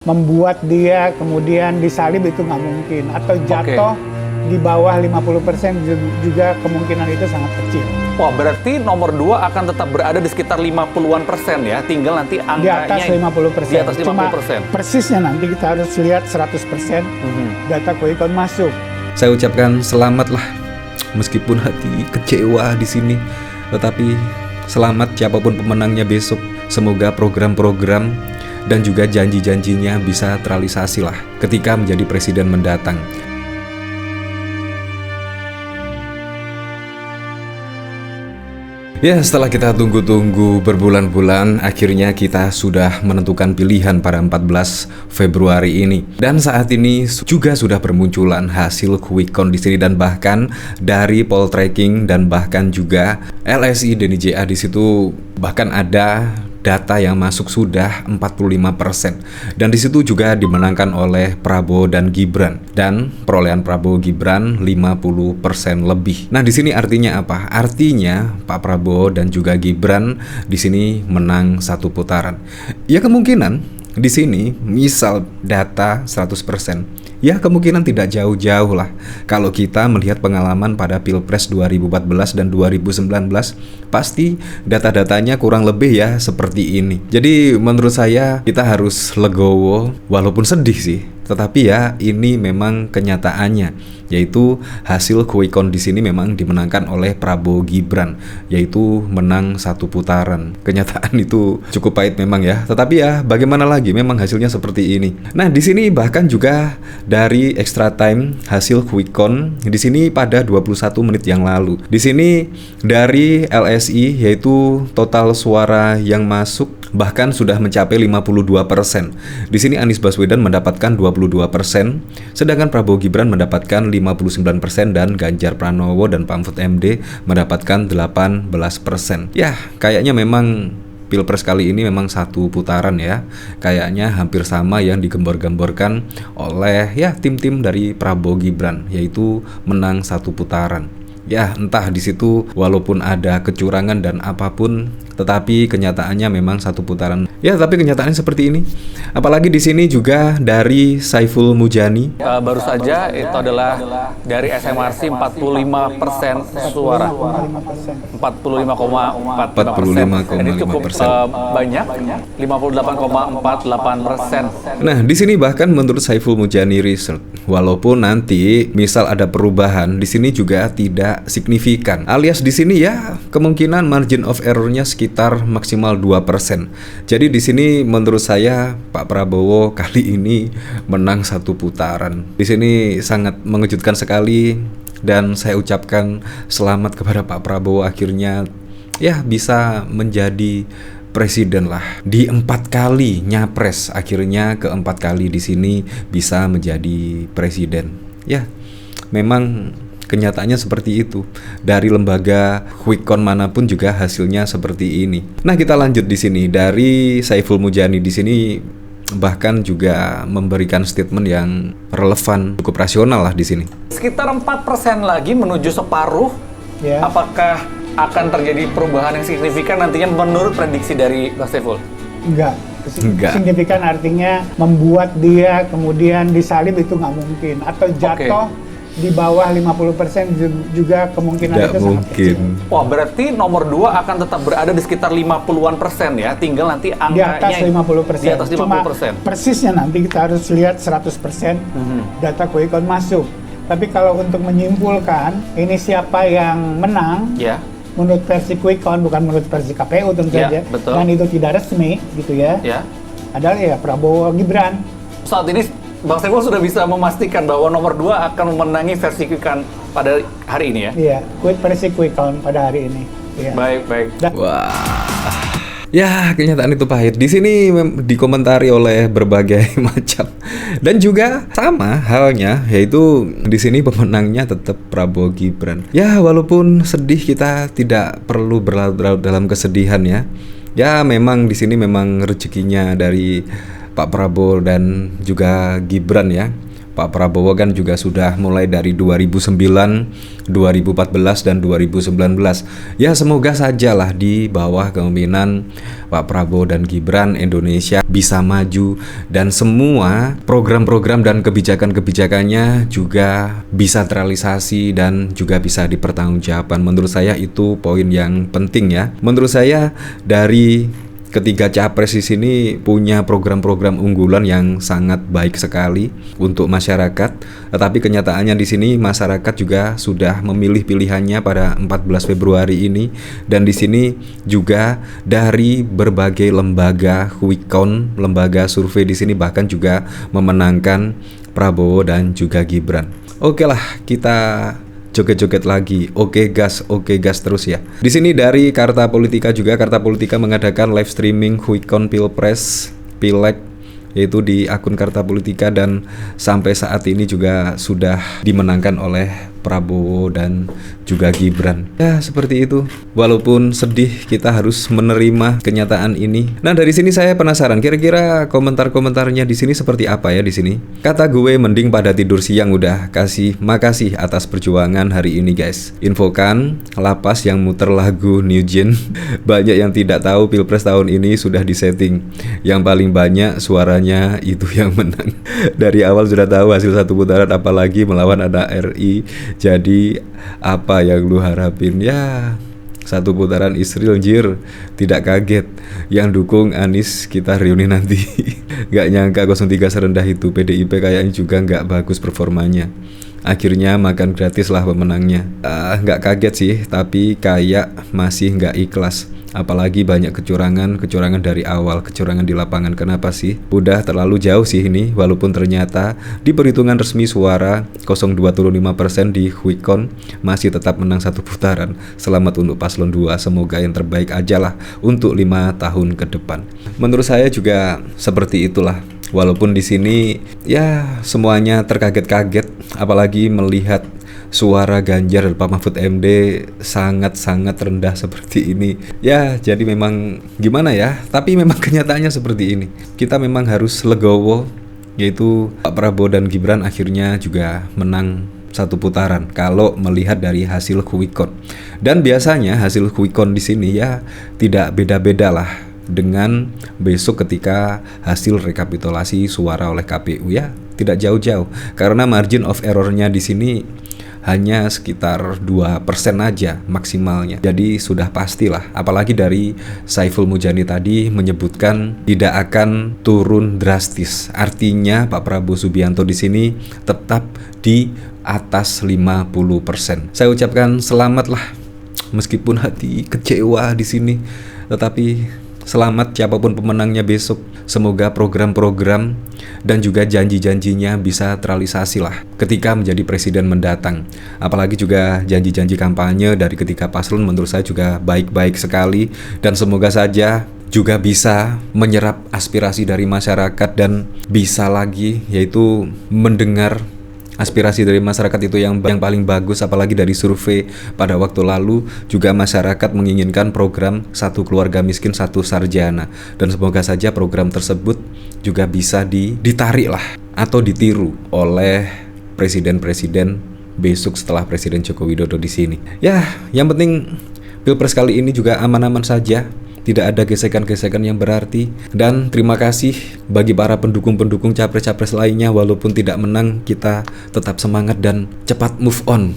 membuat dia kemudian disalib itu nggak mungkin. Atau jatuh di bawah 50% juga kemungkinan itu sangat kecil. Wah, berarti nomor 2 akan tetap berada di sekitar 50-an% ya, tinggal nanti angkanya di atas 50%. Di atas 50%. Cuma persisnya nanti kita harus lihat 100% data quick count masuk. Saya ucapkan selamatlah, meskipun hati kecewa di sini, tetapi selamat siapapun pemenangnya besok. Semoga program-program dan juga janji-janjinya bisa terrealisasi lah ketika menjadi presiden mendatang. Ya, setelah kita tunggu-tunggu berbulan-bulan, akhirnya kita sudah menentukan pilihan pada 14 Februari ini. Dan saat ini juga sudah bermunculan hasil quick count di sini, dan bahkan dari poll tracking dan bahkan juga LSI dan IJA di situ bahkan ada data yang masuk sudah 45%. Dan di situ juga dimenangkan oleh Prabowo dan Gibran. Dan perolehan Prabowo Gibran 50% lebih. Nah, di sini artinya apa? Artinya Pak Prabowo dan juga Gibran di sini menang satu putaran. Ya, kemungkinan di sini misal data 100%. Ya, kemungkinan tidak jauh-jauh lah kalau kita melihat pengalaman pada Pilpres 2014 dan 2019. Pasti data-datanya kurang lebih ya seperti ini. Jadi menurut saya kita harus legowo, walaupun sedih sih. Tetapi ya ini memang kenyataannya, yaitu hasil quick count di sini memang dimenangkan oleh Prabowo Gibran, yaitu menang satu putaran. Kenyataan itu cukup pahit memang ya. Tetapi ya bagaimana lagi, memang hasilnya seperti ini. Nah, di sini bahkan juga dari extra time hasil quick count di sini pada 21 menit yang lalu. Di sini dari LSI yaitu total suara yang masuk bahkan sudah mencapai 52%. Di sini Anies Baswedan mendapatkan 22%, sedangkan Prabowo Gibran mendapatkan 59% dan Ganjar Pranowo dan Mahfud MD mendapatkan 18%. Ya, kayaknya memang Pilpres kali ini memang satu putaran ya. Kayaknya hampir sama yang digembor-gemborkan oleh ya tim-tim dari Prabowo Gibran, yaitu menang satu putaran. Ya, entah di situ walaupun ada kecurangan dan apapun, tetapi kenyataannya memang satu putaran. Ya, tapi kenyataannya seperti ini. Apalagi di sini juga dari Saiful Mujani. Baru saja itu adalah dari SMRC 45% suara. 45,45%. Ini cukup banyak. 58,48%. Nah, di sini bahkan menurut Saiful Mujani Research, walaupun nanti misal ada perubahan, di sini juga tidak signifikan. Alias di sini ya kemungkinan margin of error-nya sekitar maksimal 2%. Jadi di sini menurut saya Pak Prabowo kali ini menang satu putaran. Di sini sangat mengejutkan sekali, dan saya ucapkan selamat kepada Pak Prabowo, akhirnya ya bisa menjadi presiden lah. Di 4 kali nyapres, akhirnya keempat kali di sini bisa menjadi presiden. Ya, memang kenyataannya seperti itu. Dari lembaga quick count manapun juga hasilnya seperti ini. Nah, kita lanjut di sini dari Saiful Mujani di sini bahkan juga memberikan statement yang relevan, cukup rasional lah di sini. Sekitar 4% lagi menuju separuh. Ya. Apakah akan terjadi perubahan yang signifikan nantinya menurut prediksi dari Bang Saiful? Enggak. Enggak. Signifikan artinya membuat dia kemudian disalib itu nggak mungkin. Atau jatuh di bawah 50% juga kemungkinan Tidak itu mungkin. sangat kecil. Wah, berarti nomor 2 akan tetap berada di sekitar 50-an% ya, tinggal nanti Di angkanya atas 50%. di atas 50%. Cuma persisnya nanti kita harus lihat 100% data quick count masuk. Tapi kalau untuk menyimpulkan ini siapa yang menang, Ya, menurut versi quick count, bukan menurut versi KPU tentu Ya, saja, betul. dan itu tidak resmi gitu ya, ya. adalah ya Prabowo Gibran. Saat ini Bang Saiful sudah bisa memastikan bahwa nomor 2 akan memenangi versi quick count pada hari ini ya? Iya, versi quick count pada hari ini. Iya. Baik. Wah. Ya, kenyataan itu pahit. Di sini dikomentari oleh berbagai macam. Dan juga sama halnya, yaitu di sini pemenangnya tetap Prabowo Gibran. Ya, walaupun sedih, kita tidak perlu berlarut-larut dalam kesedihan ya. Ya, memang di sini memang rezekinya dari Pak Prabowo dan juga Gibran ya. Pak Prabowo kan juga sudah mulai dari 2009, 2014 dan 2019. Ya semoga sajalah di bawah kepemimpinan Pak Prabowo dan Gibran Indonesia bisa maju dan semua program-program dan kebijakan-kebijakannya juga bisa terrealisasi dan juga bisa dipertanggungjawabkan. Menurut saya itu poin yang penting ya. Menurut saya dari ketiga capres di sini punya program-program unggulan yang sangat baik sekali untuk masyarakat. Tetapi kenyataannya di sini masyarakat juga sudah memilih pilihannya pada 14 Februari ini, dan di sini juga dari berbagai lembaga quick count, lembaga survei di sini bahkan juga memenangkan Prabowo dan juga Gibran. Oke lah, kita joget-joget lagi. Oke gas terus ya. Di sini dari Carta Politika juga, Carta Politika mengadakan live streaming quick count Pilpres, Pileg, yaitu di akun Carta Politika, dan sampai saat ini juga sudah dimenangkan oleh Prabowo dan juga Gibran. Ya seperti itu. Walaupun sedih, kita harus menerima kenyataan ini. Nah dari sini saya penasaran, kira-kira komentar-komentarnya di sini seperti apa ya di sini? Kata gue mending pada tidur siang udah. Makasih atas perjuangan hari ini guys. Infokan lapas yang muter lagu New Gen. Banyak yang tidak tahu Pilpres tahun ini sudah disetting. Yang paling banyak suaranya itu yang menang. Dari awal sudah tahu hasil satu putaran, apalagi melawan ada RI. Jadi apa yang lu harapin? Ya satu putaran Israel anjir, tidak kaget. Yang dukung Anies kita reuni nanti. Gak nyangka 03 serendah itu. PDIP kayaknya juga gak bagus performanya. Akhirnya makan gratis lah pemenangnya. Gak kaget sih, tapi kayak masih gak ikhlas. Apalagi banyak kecurangan dari awal, kecurangan di lapangan. Kenapa sih? Udah terlalu jauh sih ini. Walaupun ternyata di perhitungan resmi suara 0,25% di quick count masih tetap menang satu putaran. Selamat untuk paslon 2. Semoga yang terbaik aja lah untuk 5 tahun ke depan. Menurut saya juga seperti itulah. Walaupun di sini ya semuanya terkaget-kaget, apalagi melihat suara Ganjar dan Pak Mahfud MD sangat-sangat rendah seperti ini. Ya, jadi memang gimana ya? Tapi memang kenyataannya seperti ini. Kita memang harus legowo, yaitu Pak Prabowo dan Gibran akhirnya juga menang satu putaran kalau melihat dari hasil quick count. Dan biasanya hasil quick count di sini ya tidak beda-beda lah dengan besok ketika hasil rekapitulasi suara oleh KPU, ya tidak jauh-jauh karena margin of error-nya di sini hanya sekitar 2% aja maksimalnya. Jadi sudah pastilah, apalagi dari Saiful Mujani tadi menyebutkan tidak akan turun drastis. Artinya Pak Prabowo Subianto di sini tetap di atas 50%. Saya ucapkan selamatlah, meskipun hati kecewa di sini, tetapi selamat siapapun pemenangnya besok. Semoga program-program dan juga janji-janjinya bisa terrealisasi lah ketika menjadi presiden mendatang. Apalagi juga janji-janji kampanye dari ketiga paslon menurut saya juga baik-baik sekali. Dan semoga saja juga bisa menyerap aspirasi dari masyarakat dan bisa lagi yaitu mendengar aspirasi dari masyarakat itu yang paling bagus. Apalagi dari survei pada waktu lalu juga masyarakat menginginkan program satu keluarga miskin satu sarjana, dan semoga saja program tersebut juga bisa ditarik lah atau ditiru oleh presiden-presiden besok setelah Presiden Joko Widodo di sini. Ya, yang penting Pilpres kali ini juga aman-aman saja. Tidak ada gesekan-gesekan yang berarti. Dan terima kasih bagi para pendukung-pendukung capres-capres lainnya. Walaupun tidak menang, kita tetap semangat dan cepat move on.